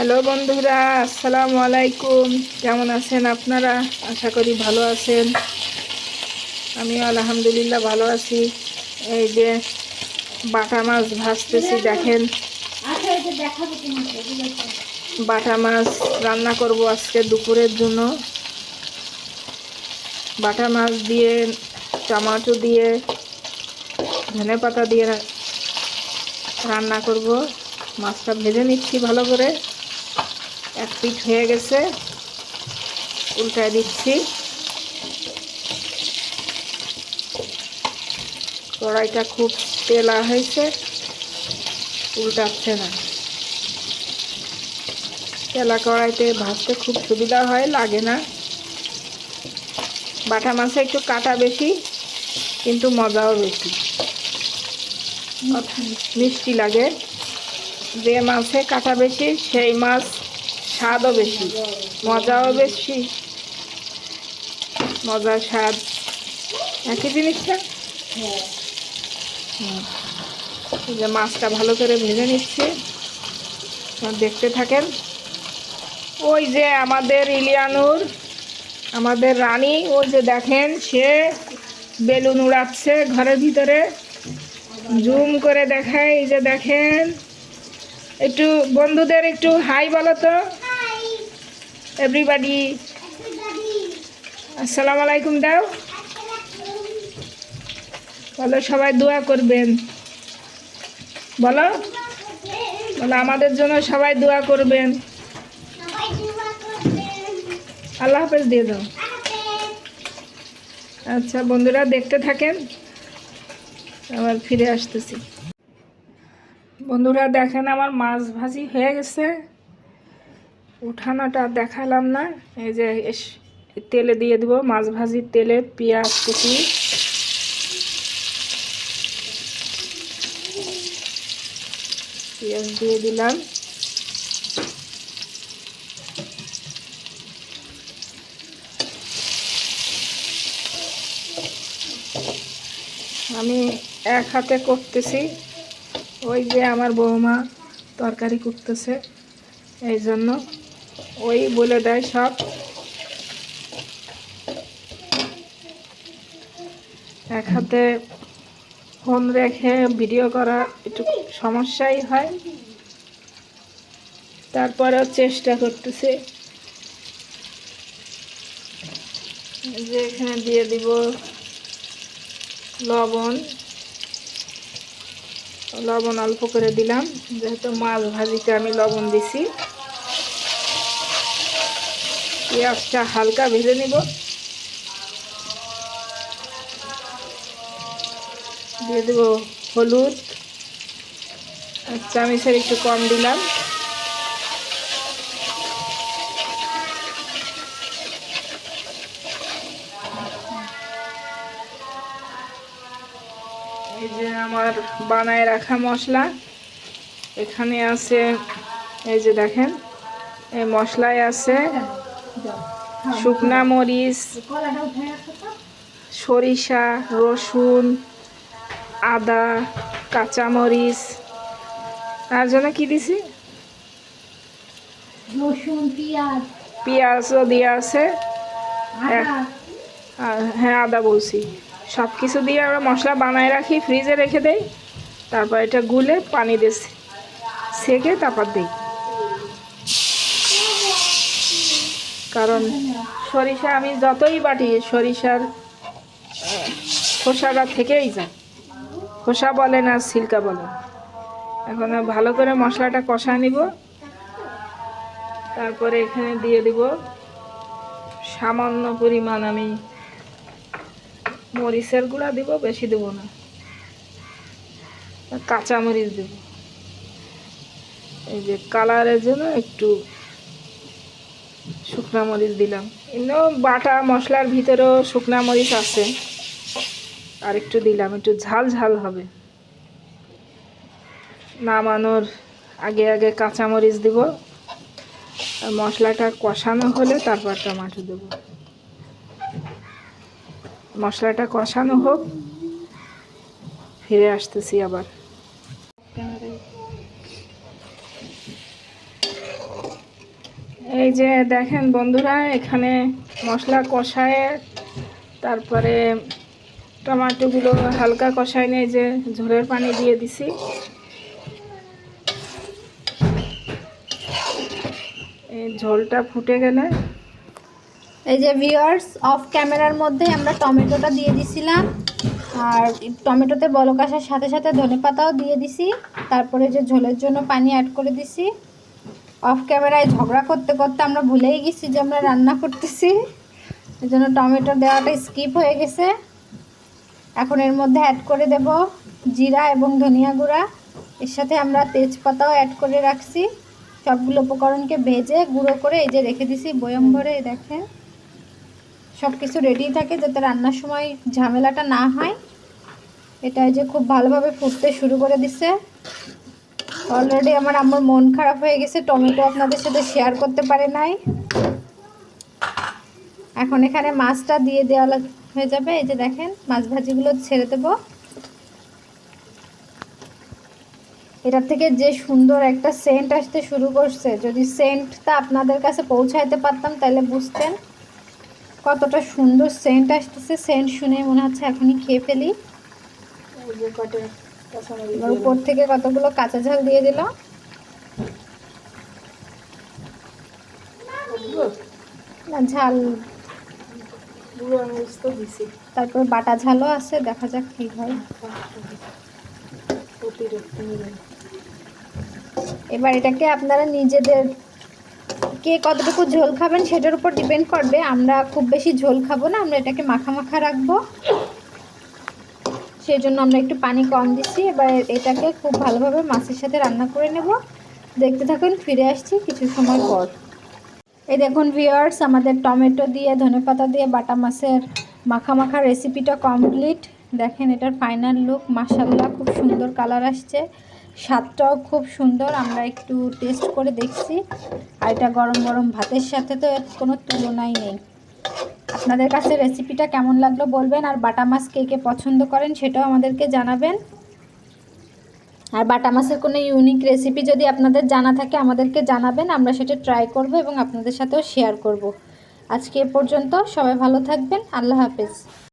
Hello বন্ধুরা, আসসালামু আলাইকুম। কেমন আছেন আপনারা? আশা করি ভালো আছেন। আমিও আলহামদুলিল্লাহ ভালো আছি। এই যে বাটা মাছ ভাজতেছি, দেখেন। বাটা মাছ রান্না করব আজকে দুপুরের জন্য। বাটা মাছ দিয়ে টমেটো দিয়ে ধনেপাতা দিয়ে রান্না করব। মাছটা ভেজে নিচ্ছি ভালো করে। এক পিঠ হয়ে গেছে, উল্টায় দিচ্ছি। কড়াইটা খুব তেলা হয়েছে, উল্টাচ্ছে না। তেলা কড়াইতে ভাজতে খুব সুবিধা হয়, লাগে না। বাটা মাছে একটু কাটা বেশি, কিন্তু মজাও বেশি, মিষ্টি লাগে। যে মাছে কাটা বেশি সেই মাছ স্বাদও বেশি, মজাও বেশি। মজার স্বাদ একই জিনিসটা। এই যে মাছটা ভালো করে ভেজে নিচ্ছি, দেখতে থাকেন। ওই যে আমাদের ইলিয়ানুর, আমাদের রানী, ওই যে দেখেন, সে বেলুন উড়াচ্ছে ঘরের ভিতরে। জুম করে দেখায়। এই যে দেখেন, একটু বন্ধুদের একটু হাই বলো তো। এভরিবাডি আসসালামু আলাইকুম দাও। বলো সবাই দোয়া করবেন। বলো বলো আমাদের জন্য সবাই দোয়া করবেন। আল্লাহ হাফেজ দিয়ে দাও। আচ্ছা বন্ধুরা, দেখতে থাকেন, আবার ফিরে আসতেছি। বন্ধুরা দেখেন, আমার মাছ ভাজি হয়ে গেছে। উঠানোটা দেখালাম না। এই যে তেলে দিয়ে দেবো, মাছ ভাজির তেলে পেঁয়াজ কুচি, পেঁয়াজ দিয়ে দিলাম। আমি এক হাতে করতেছি, ওই যে আমার বৌমা তরকারি করতেছে, এই জন্য ওই বলে দেয় সব। এক হাতে ফোন রেখে ভিডিও করা একটু সমস্যাই হয়, তারপরেও চেষ্টা করতেছি। যে এখানে দিয়ে দিব লবণ। লবণ অল্প করে দিলাম, যেহেতু মাছ ভাজিতে আমি লবণ দিছি। পেঁয়াজটা হালকা ভেজে নিব। দিয়ে দেব হলুদ, এক চামচের একটু কম দিলাম। এই যে আমার বানায় রাখা মশলা এখানে আছে। এই যে দেখেন, এই মশলায় আছে শুকনা মরিচ, সরিষা, রসুন, আদা, কাঁচামরিচ। তার জন্য কি দিছি? রসুন, পেঁয়াজও দিয়ে আছে। হ্যাঁ, আদা বলছি। সব কিছু দিয়ে আমরা মশলা বানায় রাখি, ফ্রিজে রেখে দেই। তারপর এটা গুলে পানি দিয়ে সেকে তারপর দিই। কারণ সরিষা আমি যতই বাটি, সরিষার খোসাটা থেকেই যায়। খোসা বলেন আর সিল্কা বলেন। এখন ভালো করে মশলাটা কষা নিব। তারপরে এখানে দিয়ে দিব সামান্য পরিমাণ আমি মরিচের গুঁড়া দিব, বেশি দেব না। কাঁচামরিচ দেব, এই যে কালারের জন্য একটু শুকনা মরিচ দিলাম। এমনিও বাটা মশলার ভিতরেও শুকনা মরিচ আছে, আর একটু দিলাম, একটু ঝাল ঝাল হবে। নামানোর আগে আগে কাঁচামরিচ দিব। আর মশলাটা কষানো হলে তারপর টমেটো দেব। মশলাটা কষানো হোক, ফিরে আসতেছি আবার। যে দেখেন বন্ধুরা, এখানে মশলা কষায় তারপরে টমেটোগুলো হালকা কষায় নিয়ে যে ঝোলের পানি দিয়ে দিছি। এই ঝোলটা ফুটে গেলে এই যে ভিউয়ার্স, অফ ক্যামেরার মধ্যে আমরা টমেটোটা দিয়ে দিছিলাম, আর টমেটোতে বলক আসার সাথে সাথে ধনেপাতাও দিয়ে দিছি। তারপরে যে ঝোলের জন্য পানি অ্যাড করে দিছি। অফ ক্যামেরায় ঝগড়া করতে করতে আমরা ভুলেই গেছি যে আমরা রান্না করতেছি, এই জন্য টমেটো দেওয়াটা স্কিপ হয়ে গেছে। এখন এর মধ্যে অ্যাড করে দেব জিরা এবং ধনিয়া গুঁড়া। এর সাথে আমরা তেজপাতাও অ্যাড করে রাখছি। সবগুলো উপকরণকে ভেজে গুঁড়ো করে এই যে রেখে দিছি বয়ম ভরে। দেখেন সব কিছু রেডি থাকে যাতে রান্নার সময় ঝামেলাটা না হয়। এটা যে খুব ভালোভাবে ফুটতে শুরু করে দিছে। অলরেডি আমার মন খারাপ হয়ে গেছে, টমেটো আপনাদের সাথে শেয়ার করতে পারে নাই। এখন এখানে মাছটা দিয়ে দেওয়া হয়ে যাবে। এই যে দেখেন মাছ ভাজিগুলো ছেড়ে দেব। এটা থেকে যে সুন্দর একটা সেন্ট আসতে শুরু করছে, যদি সেন্টটা আপনাদের কাছে পৌঁছাইতে পারতাম তাহলে বুঝতেন কতটা সুন্দর সেন্ট আসতেছে। সেন্ট শুনে মনে হচ্ছে এখনই খেয়ে ফেলি। উপর থেকে কতগুলো কাঁচা ঝাল দিয়ে দিল। না ঝাল, তারপর বাটা ঝালও আছে, দেখা যাক কি হয়। এবার এটাকে আপনারা নিজেদের কে কতটুকু ঝোল খাবেন সেটার উপর ডিপেন্ড করবে। আমরা খুব বেশি ঝোল খাবো না, আমরা এটাকে মাখা মাখা রাখবো, সেই জন্য আমরা একটু পানি কম দিচ্ছি। এবার এটাকে খুব ভালোভাবে মাছের সাথে রান্না করে নেব। দেখতে থাকুন, ফিরে আসছি কিছু সময় পর। এই দেখুন ভিউয়ার্স, আমাদের টমেটো দিয়ে ধনেপাতা দিয়ে বাটা মাছের মাখা মাখা রেসিপিটা কমপ্লিট। দেখেন এটার ফাইনাল লুক, মাশাআল্লাহ খুব সুন্দর কালার আসছে, স্বাদটাও খুব সুন্দর। আমরা একটু টেস্ট করে দেখছি, আর এটা গরম গরম ভাতের সাথে তো এর কোনো তুলনাই নেই। আপনাদের কাছে রেসিপিটা কেমন লাগলো বলবেন, আর বাটা মাছ কে কে পছন্দ করেন সেটাও আমাদেরকে জানাবেন। আর বাটা মাছের কোনো ইউনিক রেসিপি যদি আপনাদের জানা থাকে আমাদেরকে জানাবেন, আমরা সেটা ট্রাই করব এবং আপনাদের সাথেও শেয়ার করব। আজকে এ পর্যন্ত, সবাই ভালো থাকবেন, আল্লাহ হাফেজ।